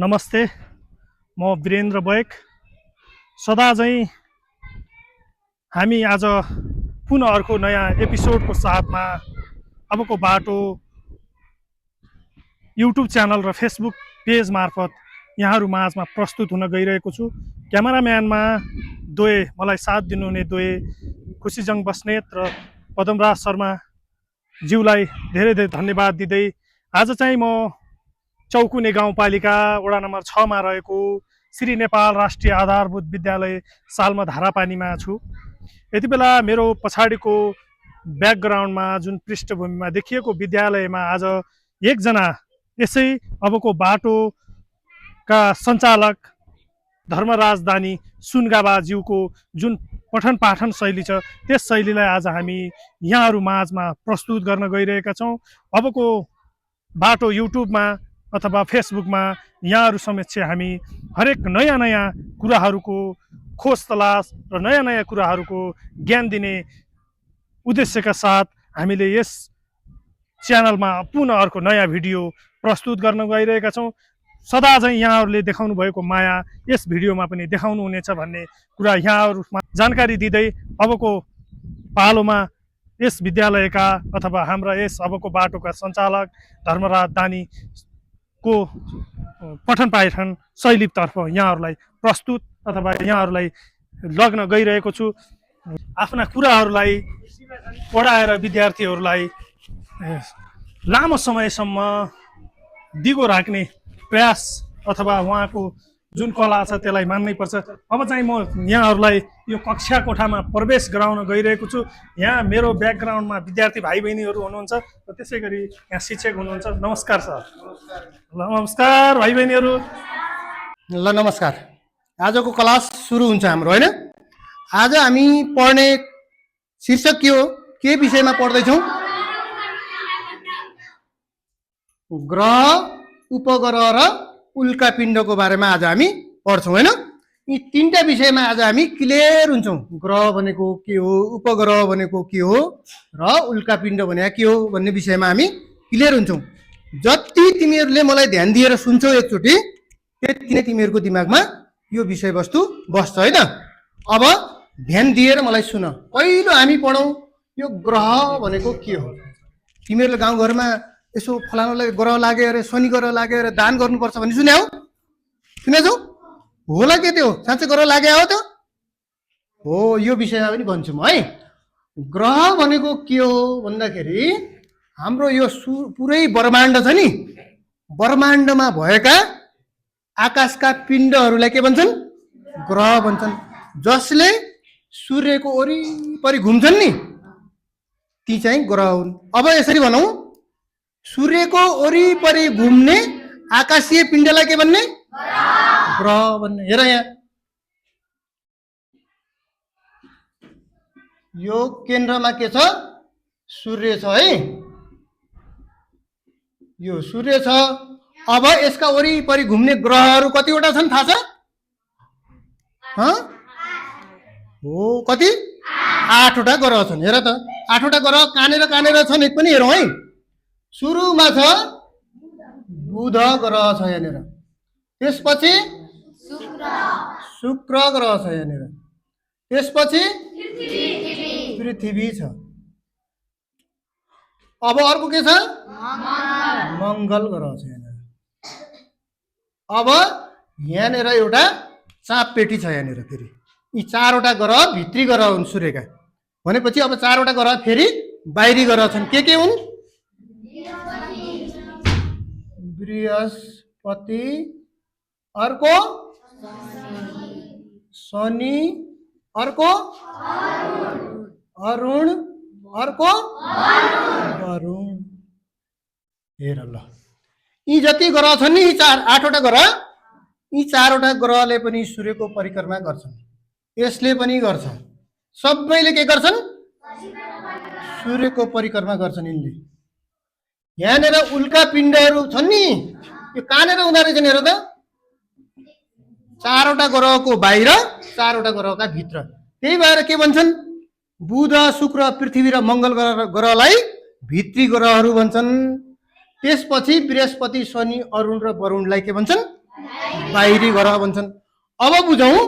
नमस्ते, म वीरेन्द्र बैक। सदा चाहिँ हामी आज पुनः अर्को नयाँ एपिसोडको साथमा अबको बाटो युट्युब च्यानल र फेसबुक पेज मार्फत यहाँहरू माझमा प्रस्तुत हुन गइरहेको छु। क्यामेराम्यानमा मलाई साथ दिनुहुने खुसीजङ बस्नेत र पदमराज शर्मा ज्यूलाई धेरै धेरै धन्यवाद दिँदै आज चाहिँ म चौकुने गाउँपालिका वडा नम्बर 6 मा रहेको श्री नेपाल राष्ट्रिय आधारभूत विद्यालय सालमा धारापानीमा छु। यति बेला मेरो पछाडिको ब्याकग्राउन्डमा जुन पृष्ठभूमिमा देखिएको विद्यालयमा आज एकजना यसै अबको बाटोका सञ्चालक धर्मराज दानी सुनगाबाज्यूको जुन पठन पाठन शैली छ त्यस शैलीलाई आज हामी यहाँहरू माझमा प्रस्तुत गर्न गइरहेका छौँ। अबको बाटो युट्युबमा अथवा फेसबुकमा यहाँहरू समक्ष हामी हरेक नयाँ नयाँ कुराहरूको खोज तलास र नयाँ नयाँ कुराहरूको ज्ञान दिने उद्देश्यका साथ हामीले यस च्यानलमा पुनः अर्को नयाँ भिडियो प्रस्तुत गर्न गइरहेका छौँ। सदा चाहिँ यहाँहरूले देखाउनु भएको माया यस भिडियोमा पनि देखाउनु हुनेछ भन्ने कुरा यहाँहरूमा जानकारी दिँदै अबको पालोमा यस विद्यालयका अथवा हाम्रा यस अबको बाटोका सञ्चालक धर्मराज दानी को पठन पाठन शैलीतर्फ यहाँहरूलाई प्रस्तुत अथवा यहाँहरूलाई लग्न गइरहेको छु। आफ्ना कुराहरूलाई पढाएर विद्यार्थीहरूलाई लामो समयसम्म दिगो राख्ने प्रयास अथवा उहाँको जुन कला छ त्यसलाई मान्नै पर्छ। अब चाहिँ म यहाँहरूलाई यो कक्षा कोठामा प्रवेश गराउन गइरहेको छु। यहाँ मेरो ब्याकग्राउन्डमा विद्यार्थी भाइ बहिनीहरू हुनुहुन्छ र त्यसै गरी यहाँ शिक्षक हुनुहुन्छ। नमस्कार सर। ल नमस्कार भाइ बहिनीहरू। ल नमस्कार। आजको क्लास सुरु हुन्छ हाम्रो, हैन? आज हामी पढ्ने शीर्षक के हो, के विषयमा पढ्दैछौँ? ग्रह, उपग्रह र उल्का पिण्डको बारेमा आज हामी पढ्छौँ, हैन? यी तीनटा विषयमा आज हामी क्लियर हुन्छौँ। ग्रह भनेको के हो, उपग्रह भनेको के हो र उल्का पिण्ड भनेको के हो भन्ने विषयमा हामी क्लियर हुन्छौँ। जति तिमीहरूले मलाई ध्यान दिएर सुन्छौ एकचोटि त्यति नै तिमीहरूको दिमागमा यो विषयवस्तु बस्छ, हैन? अब ध्यान दिएर मलाई सुन। पहिलो हामी पढौँ यो ग्रह भनेको के हो। तिमीहरूले गाउँघरमा यसो फलानालाई ग्रह लाग्यो अरे, शनि ग्रह लाग्यो अरे दान गर्नुपर्छ भन्ने सुन्यौ? सुनेछौ? होला के त्यो? साँच्चै ग्रह लाग्यो हो त? हो, यो विषयमा पनि भन्छु म, है। ग्रह भनेको के हो भन्दाखेरि हाम्रो यो पुरै ब्रह्माण्ड छ नि, ब्रह्माण्डमा भएका आकाशका पिण्डहरूलाई के भन्छन्? ग्रह भन्छन्। जसले सूर्यको वरिपरि घुम्छन् नि ती चाहिँ ग्रह हुन्। अब यसरी भनौँ, सूर्यको वरिपरि घुम्ने आकाशीय पिण्डलाई के भन्ने? ग्रह भन्ने। हेर यहाँ यो केन्द्रमा के छ? सूर्य छ, है? यो सूर्य छ। अब यसका वरिपरि घुम्ने ग्रहहरू कतिवटा छन् थाहा छ? हो, कति? 8वटा ग्रह छन्। हेर त, 8वटा ग्रह कहाँनिर कहाँनिर छन् एक पनि हेरौँ, है। सुरुमा छ बुध ग्रह छ यहाँनिर, त्यसपछि शुक्र ग्रह छ यहाँनिर, त्यसपछि पृथ्वी छ। अब अर्को के छ? मङ्गल ग्रह छ यहाँनिर। अब यहाँनिर एउटा चाप पेटी छ यहाँनिर। फेरि यी 4वटा ग्रह भित्री ग्रह हुन् सूर्यका। भनेपछि अब 4वटा ग्रह फेरि बाहिरी ग्रह छन्। के हुन्? बृहस्पति, अर्को शनि, अर्को अरुण, अर्को वरुण। हेर ल, यी जति ग्रह छन् नि, यी 8वटा ग्रह, यी 4वटा ग्रहले पनि सूर्यको परिक्रमा गर्छन्। यसले पनि गर्छ। सबैले के गर्छन्? सूर्यको परिक्रमा गर्छन् यिनले। यहाँनिर उल्का पिण्डहरू छन् नि, यो कहाँनिर हुँदो रहेछन्? हेर त, 4वटा ग्रहको बाहिर, 4वटा ग्रहका भित्र। त्यही भएर के भन्छन्? बुध, शुक्र, पृथ्वी र मङ्गल ग्रहलाई भित्री ग्रहहरू भन्छन्। त्यसपछि बृहस्पति, शनि, अरुण र वरुणलाई के भन्छन्? बाहिरी ग्रह भन्छन्। अब बुझौँ,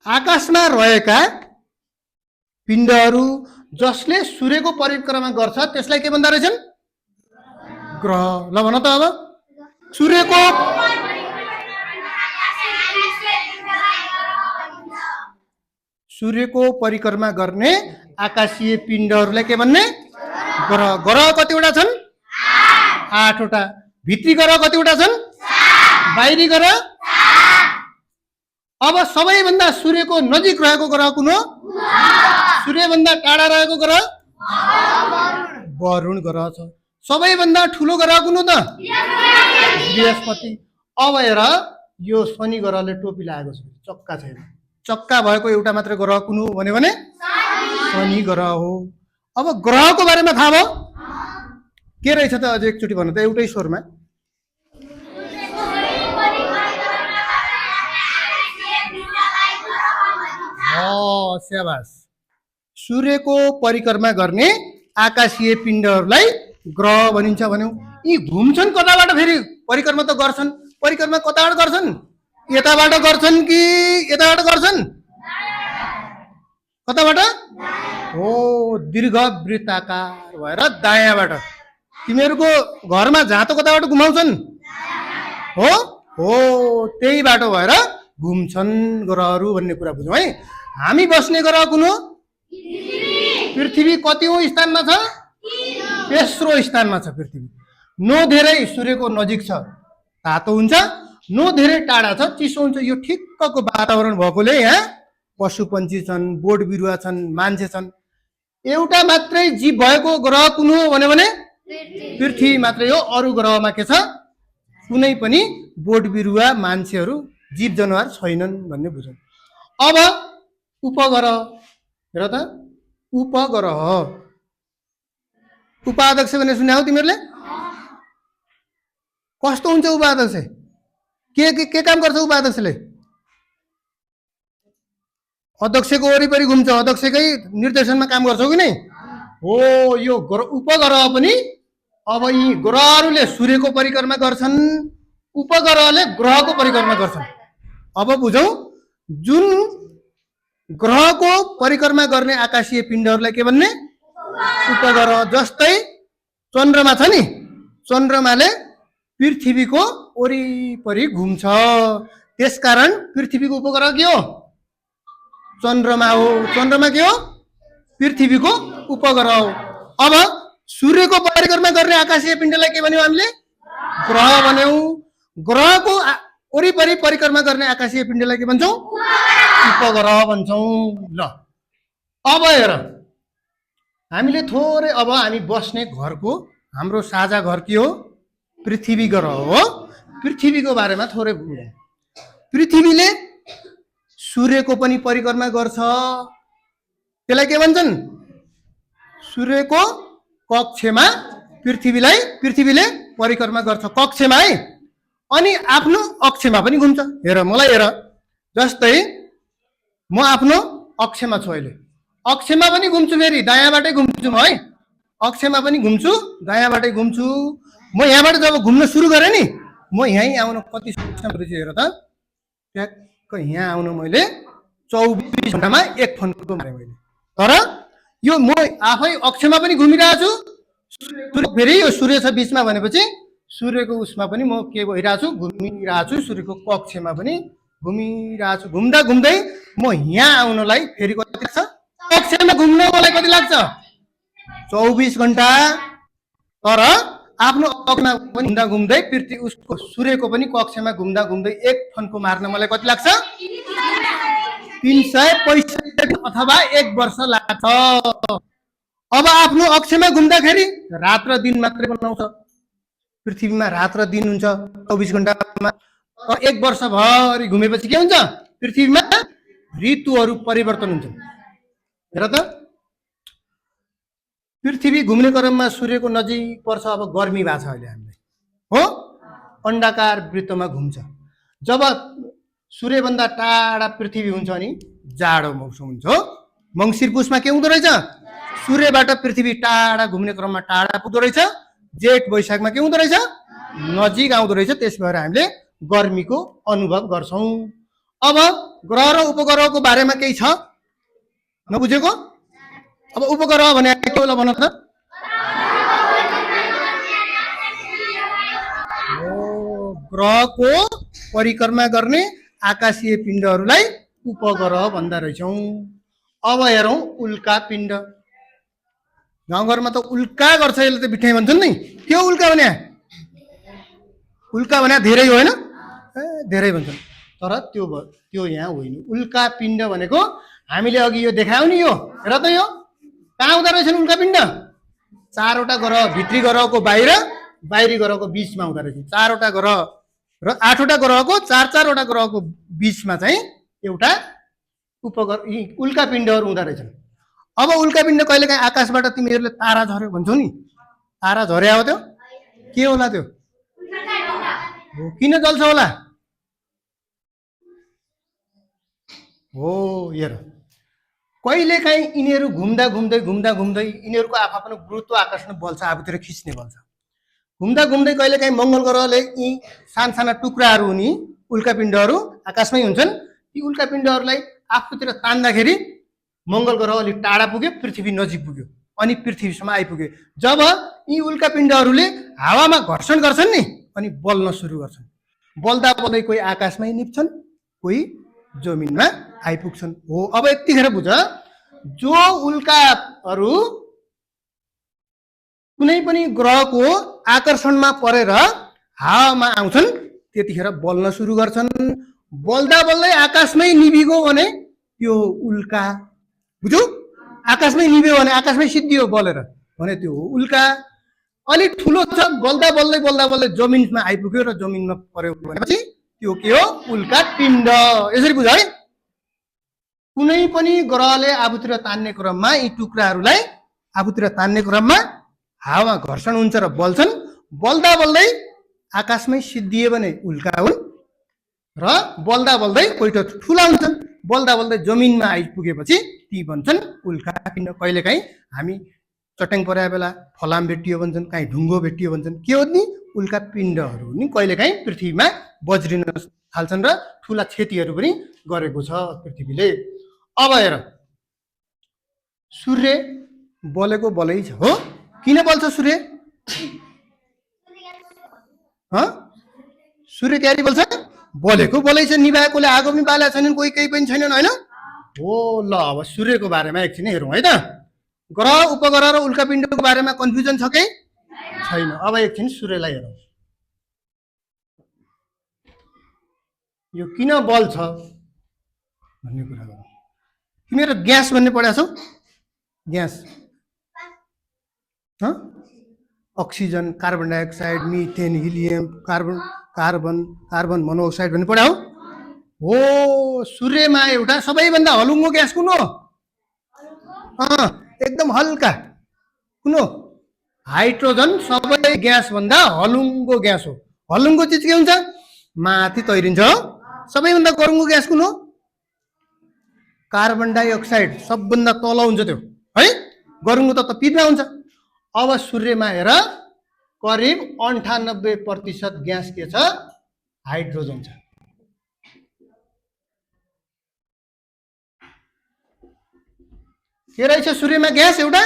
आकाशमा रहेका पिण्डहरू जसले सूर्यको परिक्रमा गर्छ त्यसलाई के भन्दो रहेछन्? ग्रह। ल भन त अब, सूर्यको सूर्यको परिक्रमा गर्ने आकाशीय पिण्डहरूलाई के भन्ने? ग्रह। ग्रह कतिवटा छन्? 8 वटा। भित्री ग्रह कतिवटा छन्? बाहिरी ग्रह। अब सबैभन्दा सूर्यको नजिक रहेको ग्रह कुन हो? सूर्यभन्दा टाढा रहेको ग्रह वरुण ग्रह छ। सबैभन्दा ठुलो ग्रह कुन हो त? बृहस्पति। अब हेर, यो शनि ग्रहले टोपी लगाएको छ, चक्का छैन। चक्का भएको एउटा मात्र ग्रह कुन हो भन्यो भने शनि ग्रह हो। अब ग्रहको बारेमा थाहा भयो? के रहेछ त अझै एकचोटि भन्नु त एउटै स्वरमा? स्याबास। सूर्यको परिक्रमा गर्ने आकाशीय पिण्डहरूलाई ग्रह भनिन्छ भन्यौ। यी घुम्छन् कताबाट? फेरि परिक्रमा त गर्छन्, परिक्रमा कताबाट गर्छन्? यताबाट गर्छन् कि यताबाट गर्छन्? कताबाट? हो, दीर्घ वृत्ताकार भएर दायाँबाट। तिमीहरूको घरमा जाँतो कताबाट घुमाउँछन्? हो हो, त्यही बाटो भएर घुम्छन् ग्रहहरू भन्ने कुरा बुझौँ है। हामी बस्ने ग्रह कुन हो? पृथ्वी कतिौं स्थानमा छ? तेस्रो स्थानमा छ पृथ्वी। नो धेरै सूर्यको नजिक छ, तातो हुन्छ, नो धेरै टाढा छ, चिसो हुन्छ। यो ठिक्कको वातावरण भएकोले यहाँ पशु पन्छी छन्, बोट बिरुवा छन्, मान्छे छन्। एउटा मात्रै जीव भएको ग्रह कुन हो भने पृथ्वी मात्रै हो। अरू ग्रहमा के छ? कुनै पनि बोट बिरुवा, मान्छेहरू, जीव जनावर छैनन् भन्ने बुझौँ। अब उपग्रह हेर त, उपग्रह उपाध्यक्ष भने सुने हौ तिमीहरूले? कस्तो हुन्छ उपाध्यक्ष? के काम गर्छ उपाध्यक्षले? अध्यक्षको वरिपरि घुम्छ, अध्यक्षकै निर्देशनमा काम गर्छौ कि नै? हो, यो उपग्रह पनि अब यी ग्रहहरूले सूर्यको परिक्रमा गर्छन्, उपग्रहले ग्रहको परिक्रमा गर्छन्। अब बुझौँ, जुन ग्रहको परिक्रमा गर्ने आकाशीय पिण्डहरूलाई के भन्ने? उपग्रह। जस्तै चन्द्रमा छ नि, चन्द्रमाले पृथ्वीको वरिपरि घुम्छ, त्यसकारण पृथ्वीको उपग्रह के हो? चन्द्रमा हो। चन्द्रमा के हो? पृथ्वीको उपग्रह हो। अब सूर्यको परिक्रमा गर्ने आकाशीय पिण्डलाई के भन्यौ हामीले? ग्रह भन्यौ। ग्रहको वरिपरि परिक्रमा गर्ने आकाशीय पिण्डलाई के भन्छौँ? उपग्रह भन्छौँ। ल अब हेर, हामीले थोरै, अब हामी बस्ने घरको, हाम्रो साझा घर के हो? पृथ्वी ग्रह हो। पृथ्वीको बारेमा थोरै बुझौँ। पृथ्वीले सूर्यको पनि परिक्रमा गर्छ, त्यसलाई के भन्छन्? सूर्यको कक्षमा पृथ्वीले परिक्रमा गर्छ, कक्षमा है। अनि आफ्नो अक्षमा पनि घुम्छ। हेर, मलाई हेर, जस्तै म आफ्नो अक्षमा छु अहिले, अक्षमा पनि घुम्छु, फेरि दायाँबाटै घुम्छु म है। अक्षमा पनि घुम्छु, दायाँबाटै घुम्छु। म यहाँबाट जब घुम्न सुरु गरेँ नि, म यहीँ आउन कति समय हेर त, ट्याक्क यहाँ आउन मैले 24 घन्टामा 1 फोनको मारेँ मैले। तर यो म आफै अक्षमा पनि घुमिरहेको छु, फेरि यो सूर्य छ बिचमा भनेपछि सूर्यको उसमा पनि म के भइरहेको छु? घुमिरहेको छु। सूर्यको कक्षमा पनि घुमिरहेको छु। घुम्दा घुम्दै म यहाँ आउनलाई फेरि कति लाग्छ? कक्षमा घुम्न मलाई कति लाग्छ? 24 घन्टा। तर आफ्नो कक्षमा पनि घुम्दा घुम्दै उसको सूर्यको पनि कक्षमा घुम्दा घुम्दै 1 फन्को मार्न मलाई कति लाग्छ? 365 अथवा 1 वर्ष लाग्छ। अब आफ्नो अक्षमा घुम्दाखेरि रात र दिन मात्रै बनाउँछ। पृथ्वीमा रात र दिन हुन्छ 24 घन्टामा। 1 वर्षभरि घुमेपछि के हुन्छ? पृथ्वीमा ऋतुहरू परिवर्तन हुन्छ। हेर त, पृथ्वी घुम्ने क्रममा सूर्यको नजिक पर्छ। अब गर्मी भएको छ अहिले हामीलाई, हो, अण्डाकार वृत्तमा घुम्छ। जब सूर्यभन्दा टाढा पृथ्वी हुन्छ अनि जाडो मौसम हुन्छ। हो, मङ्सिर पुसमा के हुँदो रहेछ? सूर्यबाट पृथ्वी टाढा घुम्ने क्रममा टाढा पुग्दो रहेछ। जेठ वैशाखमा के हुँदो रहेछ? नजिक आउँदो रहेछ, त्यस भएर हामीले गर्मीको अनुभव गर्छौँ। अब ग्रह र उपग्रहको बारेमा केही छ नबुझेको? अब उपग्रह भने के होला भन त? ग्रहको परिक्रमा गर्ने आकाशीय पिण्डहरूलाई उपग्रह भन्दा रहेछौँ। अब हेरौँ उल्का पिण्ड। गाउँघरमा त उल्का गर्छ, यसले त बिठाइ भन्छन् नि। के हो उल्का भने? उल्का भने धेरै होइन, धेरै भन्छन्, तर त्यो यहाँ होइन। उल्का पिण्ड भनेको हामीले अघि यो देखायौँ नि, यो हेर त, यो कहाँ हुँदो रहेछन् उल्का पिण्ड? चारवटा ग्रह, भित्री ग्रहको बाहिर, बाहिरी ग्रहको बिचमा हुँदो रहेछ। चारवटा ग्रह र 8वटा ग्रहको, चारवटा ग्रहको बिचमा चाहिँ एउटा उपग्रह उल्का पिण्डहरू हुँदो रहेछन्। अब उल्का पिण्ड कहिलेकाहीँ आकाशबाट तिमीहरूले तारा झर्यो भन्छौ नि, तारा झर्या हो त्यो, के होला त्यो? किन जल्छ होला? हो हेर, कहिलेकाहीँ यिनीहरू घुम्दा घुम्दै यिनीहरूको आफ्नो गुरुत्व आकर्षण बल छ, आफूतिर खिच्ने बल छ। घुम्दा घुम्दै कहिलेकाहीँ मङ्गल ग्रहले यी साना टुक्राहरू हुने उल्का पिण्डहरू आकाशमै हुन्छन्। यी उल्का पिण्डहरूलाई आफूतिर तान्दाखेरि मङ्गल ग्रह अलिक टाढा पुग्यो, पृथ्वी नजिक पुग्यो, अनि पृथ्वीसम्म आइपुग्यो। जब यी उल्का पिण्डहरूले हावामा घर्षण गर्छन् नि, अनि बल्न सुरु गर्छन्। बल्दा बल्दै कोही आकाशमै निप्छन्, कोही जमिनमा आइपुग्छन्। हो, अब यतिखेर बुझ, जो उल्काहरू कुनै पनि ग्रहको आकर्षणमा परेर हावामा आउँछन्, त्यतिखेर बल्न सुरु गर्छन्। बल्दा बल्दै आकाशमै निभिगयो भने त्यो उल्का, बुझ्यौ? आकाशमै निभ्यो भने, आकाशमै सिद्धियो बलेर भने त्यो हो उल्का। अलिक ठुलो छ, बल्दा बल्दै जमिनमा आइपुग्यो र जमिनमा पर्यो भनेपछि त्यो के हो? उल्का पिण्ड। यसरी बुझ है। कुनै पनि ग्रहले आफूतिर तान्ने क्रममा, यी टुक्राहरूलाई आफूतिर तान्ने क्रममा हावामा घर्षण हुन्छ र बल्छन्। बल्दा बल्दै आकाशमै सिद्धिए भने उल्का हुन्, र बल्दा बल्दै कोही ठुला हुन्छन्, बल्दा बल्दै जमिनमा आइपुगेपछि ती भन्छन् उल्का पिण्ड। कहिलेकाहीँ हामी चट्याङ परेको बेला फलाम भेटियो भन्छन्, काहीँ ढुङ्गो भेटियो भन्छन्, के हो नि? उल्का पिण्डहरू नि कहिलेकाहीँ पृथ्वीमा बज्रिन थाल्छन् र ठुला क्षतिहरू पनि गरेको छ पृथ्वीले। अब हेर, सूर्य बलेको बलै छ। हो, किन बल्छ सूर्य? सूर्य क्यारी बल्छ? बलेको बलै छ, निभाएकोले आगो पनि बालेका छैनन्, कोही केही पनि छैनन्, होइन? हो, ल अब सूर्यको बारेमा एकछिन हेरौँ है त। ग्रह, उपग्रह र उल्का पिण्डको बारेमा कन्फ्युजन छ कि छैन? अब एकछिन सूर्यलाई हेरौँ। यो किन बल्छ भन्ने कुरा गरौँ। तिमीहरू ग्यास भन्ने पढेका छौ? Gas, oxygen, carbon dioxide, methane, helium, carbon monoxide भन्ने पढ्या हो? सूर्यमा एउटा सबैभन्दा हलुङ्गो ग्यास कुन हो? एकदम हल्का कुन हो? हाइड्रोजन सबै ग्यास भन्दा हलुङ्गो ग्यास हो। हलुङ्गो चिज के हुन्छ? माथि तैरिन्छ। सबैभन्दा गरुङ्गो ग्यास कुन हो? कार्बन डाइअक्साइड सबभन्दा तल हुन्छ त्यो, है? गरुङ्गो त पिपमा हुन्छ। अब सूर्यमा हेर, करिब 98% ग्यास के छ? हाइड्रोजन छ। के रहेछ सूर्यमा ग्यास? एउटा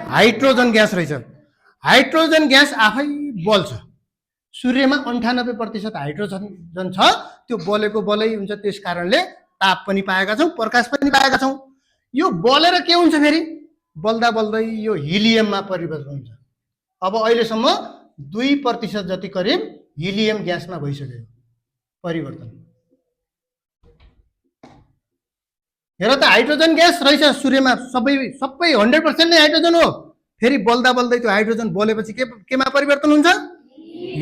हाइड्रोजन ग्यास रहेछ। हाइड्रोजन ग्यास आफै बल्छ। सूर्यमा 98% हाइड्रोजन छ, त्यो बलेको बलै हुन्छ। त्यस कारणले ताप पनि पाएका छौँ, प्रकाश पनि पाएका छौँ। यो बलेर के हुन्छ फेरि? बल्दा बल्दै यो हिलियममा परिवर्तन हुन्छ। अब अहिलेसम्म 2% जति करिब हिलियम ग्यासमा भइसक्यो परिवर्तन। हेर त, हाइड्रोजन ग्यास रहेछ सूर्यमा, सबै 100% नै हाइड्रोजन हो। फेरि बल्दा बल्दै त्यो हाइड्रोजन बलेपछि केमा परिवर्तन हुन्छ?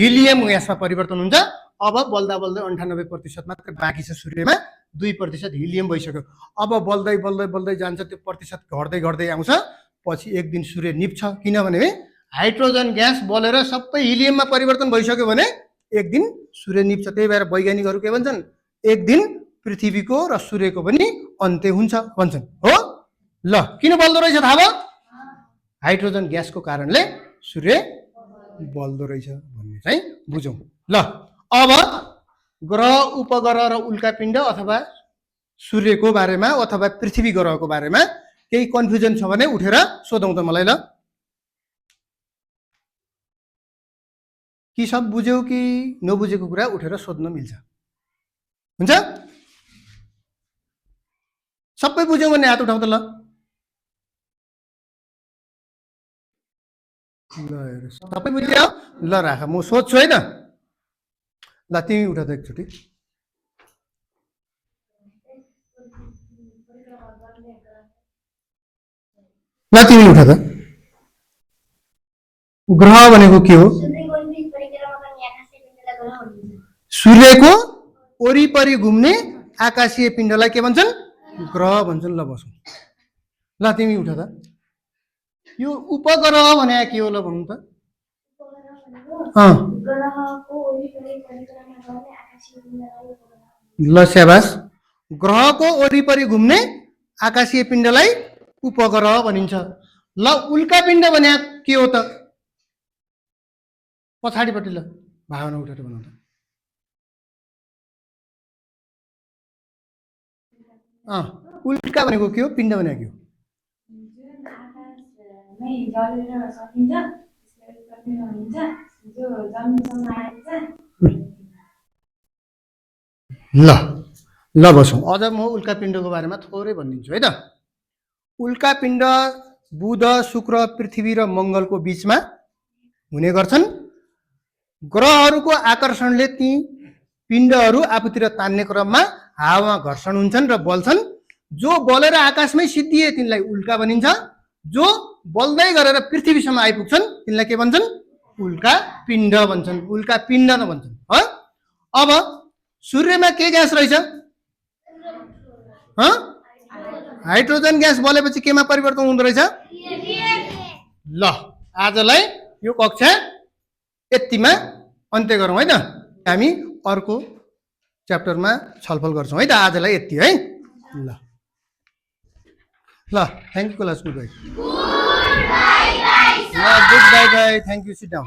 हिलियम ग्यासमा परिवर्तन हुन्छ। अब बल्दा बल्दै 98% मात्र बाँकी छ सूर्यमा, 2% हिलियम भइसक्यो। अब बल्दै बल्दै बल्दै जान्छ, त्यो प्रतिशत घट्दै घट्दै आउँछ। पछि एक दिन सूर्य निप्छ, किनभने हाइड्रोजन ग्यास बलेर सबै हिलियममा परिवर्तन भइसक्यो भने एक दिन सूर्य निप्छ। त्यही भएर वैज्ञानिकहरू के भन्छन्? एक दिन पृथ्वीको र सूर्यको पनि अन्त्य हुन्छ भन्छन्। हो, ल किन बल्दो रहेछ थाहा भयो? हाइड्रोजन ग्यासको कारणले सूर्य बल्दो रहेछ भन्ने। भन्ने चाहिँ बुझौँ। ल अब ग्रह उपग्रह र उल्कापिण्ड अथवा सूर्यको बारेमा अथवा पृथ्वी ग्रहको बारेमा केही कन्फ्युजन छ भने उठेर सोधौँ त मलाई। ल कि सब बुझ्यौ कि नबुझेको कुरा उठेर सोध्न मिल्छ, हुन्छ? सबै बुझ्यौ भने हात उठाउँ त। ल सबै बुझ्यौ? ल राख, म सोध्छु है त। ल तिमी उठ त एकचोटि। ल तिमी उठ त। ग्रह भनेको के हो? सूर्यको वरिपरि घुम्ने आकाशीय पिण्डलाई के भन्छन्? ग्रह भन्छन्। ल बसौँ। ल तिमी उठ त। यो उपग्रह भने के हो ल भन्नु त? ल स्याबास। ग्रहको वरिपरि घुम्ने आकाशीय पिण्डलाई उपग्रह भनिन्छ। ल उल्कापिण्ड भने के हो त? पछाडिपट्टि ल भावना उठेर भन्नु त। उल्का भनेको के हो? पिण्ड भनेको के हो? ल ल बसौँ। अझ म उल्कापिण्डको बारेमा थोरै भनिदिन्छु है त। उल्कापिण्ड बुध, शुक्र, पृथ्वी र मङ्गलको बिचमा हुने गर्छन्। ग्रहहरूको आकर्षणले ती पिण्डहरू आफूतिर तान्ने क्रममा हावामा घर्षण हुन्छन् र बल्छन्। जो बलेर आकाशमै सिद्धिए तिनलाई उल्का भनिन्छ। जो बल्दै गरेर पृथ्वीसम्म आइपुग्छन् तिनलाई के भन्छन्? उल्कापिण्ड भन्छन्। उल्कापिण्ड नभन्छन्। हो। अब सूर्यमा के ग्यास रहेछ? हाइड्रोजन ग्यास बलेपछि केमा परिवर्तन हुँदो रहेछ? ल आजलाई यो कक्षा यतिमा अन्त्य गरौँ है त। हामी अर्को च्याप्टरमा छलफल गर्छौँ है त। आजलाई यति है। ल ल thank you class. Goodbye. ल goodbye bye. Thank you. Sit down.